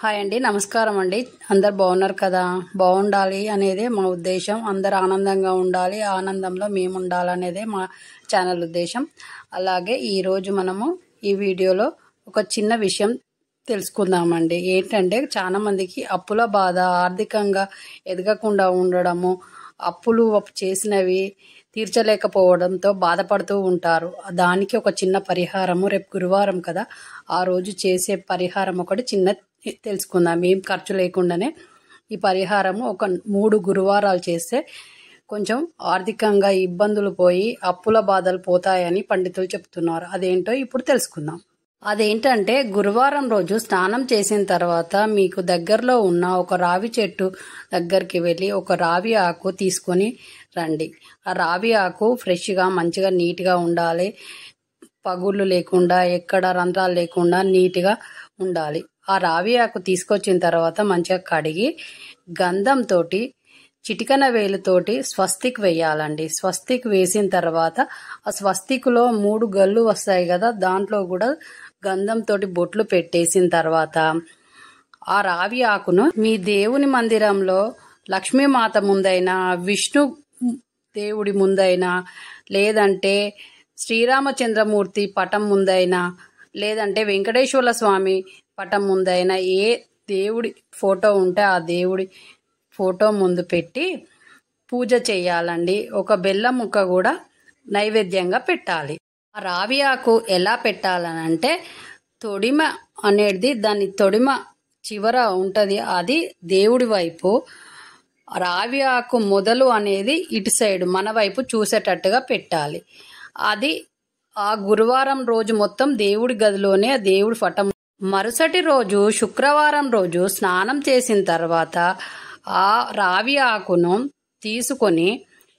Hi అండి, నమస్కారం అండి. అందరు బాగున్నారు కదా? బాగుండాలి అనేదే మా ఉద్దేశం. అందరు ఆనందంగా ఉండాలి, ఆనందంలో మేము ఉండాలనేదే మా ఛానల్ ఉద్దేశం. అలాగే ఈరోజు మనము ఈ వీడియోలో ఒక చిన్న విషయం తెలుసుకుందామండి. ఏంటంటే చాలా మందికి అప్పుల బాధ, ఆర్థికంగా ఎదగకుండా ఉండడము, అప్పులు చేసినవి తీర్చలేకపోవడంతో బాధపడుతూ ఉంటారు. దానికి ఒక చిన్న పరిహారము, రేపు గురువారం కదా, ఆ రోజు చేసే పరిహారం ఒకటి చిన్న తెలుసుకుందాం. ఏం ఖర్చు లేకుండానే ఈ పరిహారము ఒక 3 గురువారాలు చేస్తే కొంచెం ఆర్థికంగా ఇబ్బందులు పోయి అప్పుల బాధలు పోతాయని పండితులు చెప్తున్నారు. అదేంటో ఇప్పుడు తెలుసుకుందాం. అదేంటంటే, గురువారం రోజు స్నానం చేసిన తర్వాత మీకు దగ్గరలో ఉన్న ఒక రావి చెట్టు దగ్గరికి వెళ్ళి ఒక రావి ఆకు తీసుకొని రండి. ఆ రావి ఆకు ఫ్రెష్గా మంచిగా నీట్గా ఉండాలి, పగుళ్ళు లేకుండా, ఎక్కడ రంధ్రాలు లేకుండా నీట్గా ఉండాలి. ఆ రావి ఆకు తీసుకొచ్చిన తర్వాత మంచిగా కడిగి గంధంతో చిటికన వేలుతోటి స్వస్తిక్ వేయాలండి. స్వస్తిక్ వేసిన తర్వాత ఆ స్వస్తిక్లో 3 గళ్ళు వస్తాయి కదా, దాంట్లో కూడా గంధంతో బొట్లు పెట్టేసిన తర్వాత ఆ రావి ఆకును మీ దేవుని మందిరంలో లక్ష్మీమాత ముందైనా, విష్ణు దేవుడి ముందైనా, లేదంటే శ్రీరామచంద్రమూర్తి పటం ముందైనా, లేదంటే వెంకటేశ్వర స్వామి పటం ముందైనా, ఏ దేవుడి ఫోటో ఉంటే ఆ దేవుడి ఫోటో ముందు పెట్టి పూజ చేయాలండి. ఒక బెల్లం ముక్క కూడా నైవేద్యంగా పెట్టాలి. ఆ రావి ఆకు ఎలా పెట్టాలనంటే, తొడిమ అనేది దాని తొడిమ చివర ఉంటుంది, అది దేవుడి వైపు, రావి ఆకు మొదలు అనేది ఇటు సైడ్ మన వైపు చూసేటట్టుగా పెట్టాలి. అది ఆ గురువారం రోజు మొత్తం దేవుడి గదిలోనే దేవుడి పటం. మరుసటి రోజు శుక్రవారం రోజు స్నానం చేసిన తర్వాత ఆ రావి ఆకును తీసుకొని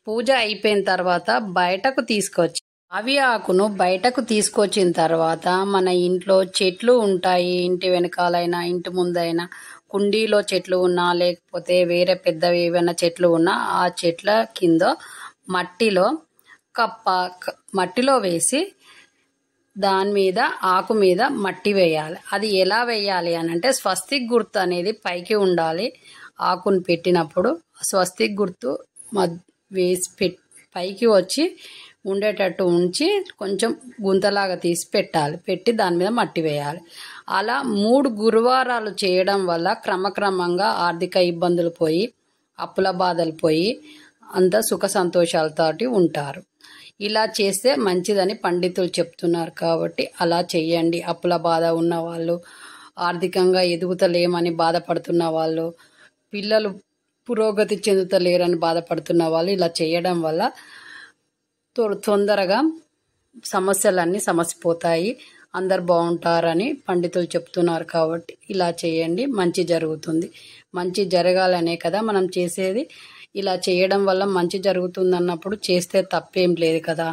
పూజ అయిపోయిన తర్వాత బయటకు తీసుకొచ్చి, రావి ఆకును బయటకు తీసుకొచ్చిన తర్వాత మన ఇంట్లో చెట్లు ఉంటాయి, ఇంటి వెనకాలైనా ఇంటి ముందైనా, కుండీలో చెట్లు ఉన్నా లేకపోతే వేరే పెద్దవి ఏవైనా చెట్లు ఉన్నా ఆ చెట్ల కింద మట్టిలో వేసి దాని మీద ఆకు మీద మట్టి వేయాలి. అది ఎలా వేయాలి అనంటే, స్వస్తిక్ గుర్తు అనేది పైకి ఉండాలి. ఆకును పెట్టినప్పుడు స్వస్తిక్ గుర్తు వేసి పైకి వచ్చి ఉండేటట్టు ఉంచి కొంచెం గుంతలాగా తీసి పెట్టాలి. పెట్టి దాని మీద మట్టి వేయాలి. అలా 3 గురువారాలు చేయడం వల్ల క్రమక్రమంగా ఆర్థిక ఇబ్బందులు పోయి, అప్పుల బాధలు పోయి, అంత సుఖ సంతోషాలతోటి ఉంటారు. ఇలా చేస్తే మంచిదని పండితులు చెప్తున్నారు కాబట్టి అలా చెయ్యండి. అప్పుల బాధ ఉన్న వాళ్ళు, ఆర్థికంగా ఎదుగుతలేమని బాధపడుతున్న వాళ్ళు, పిల్లలు పురోగతి చెందుతలేరని బాధపడుతున్న వాళ్ళు ఇలా చేయడం వల్ల తొందరగా సమస్యలన్నీ సమసిపోతాయి, అందరు బాగుంటారని పండితులు చెప్తున్నారు కాబట్టి ఇలా చేయండి. మంచి జరుగుతుంది. మంచి జరగాలనే కదా మనం చేసేది. ఇలా చేయడం వల్ల మంచి జరుగుతుంది అన్నప్పుడు చేస్తే తప్పేం లేదు కదా.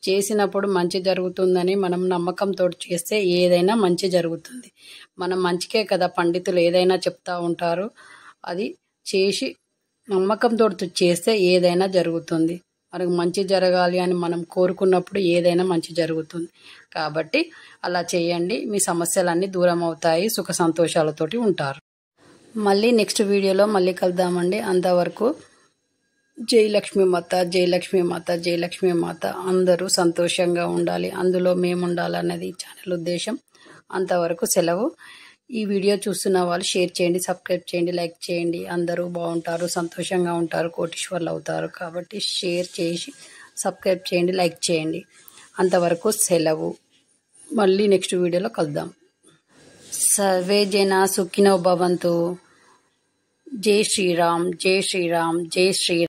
చేసినప్పుడు మంచి జరుగుతుందని మనం నమ్మకంతో చేస్తే ఏదైనా మంచి జరుగుతుంది. మనం మంచికే కదా పండితులు ఏదైనా చెప్తా ఉంటారు. అది చేసి నమ్మకంతో చేస్తే ఏదైనా జరుగుతుంది. మనకు మంచి జరగాలి అని మనం కోరుకున్నప్పుడు ఏదైనా మంచి జరుగుతుంది. కాబట్టి అలా చేయండి. మీ సమస్యలన్నీ దూరం అవుతాయి, సుఖ సంతోషాలతోటి ఉంటారు. మళ్ళీ నెక్స్ట్ వీడియోలో మళ్ళీ కలుద్దామండి. అంతవరకు జై లక్ష్మీమాత, జై లక్ష్మీమాత, జై లక్ష్మీమాత. అందరూ సంతోషంగా ఉండాలి, అందులో మేము ఉండాలన్నది ఛానల్ ఉద్దేశం. అంతవరకు సెలవు. ఈ వీడియో చూస్తున్న వాళ్ళు షేర్ చేయండి, సబ్స్క్రైబ్ చేయండి, లైక్ చేయండి. అందరూ బాగుంటారు, సంతోషంగా ఉంటారు, కోటీశ్వర్లు అవుతారు. కాబట్టి షేర్ చేసి సబ్స్క్రైబ్ చేయండి, లైక్ చేయండి. అంతవరకు సెలవు. మళ్ళీ నెక్స్ట్ వీడియోలో కలుద్దాం. సర్వే జన సుఖినో భవంతు. జై శ్రీరామ్, జై శ్రీరామ్, జై శ్రీరామ్.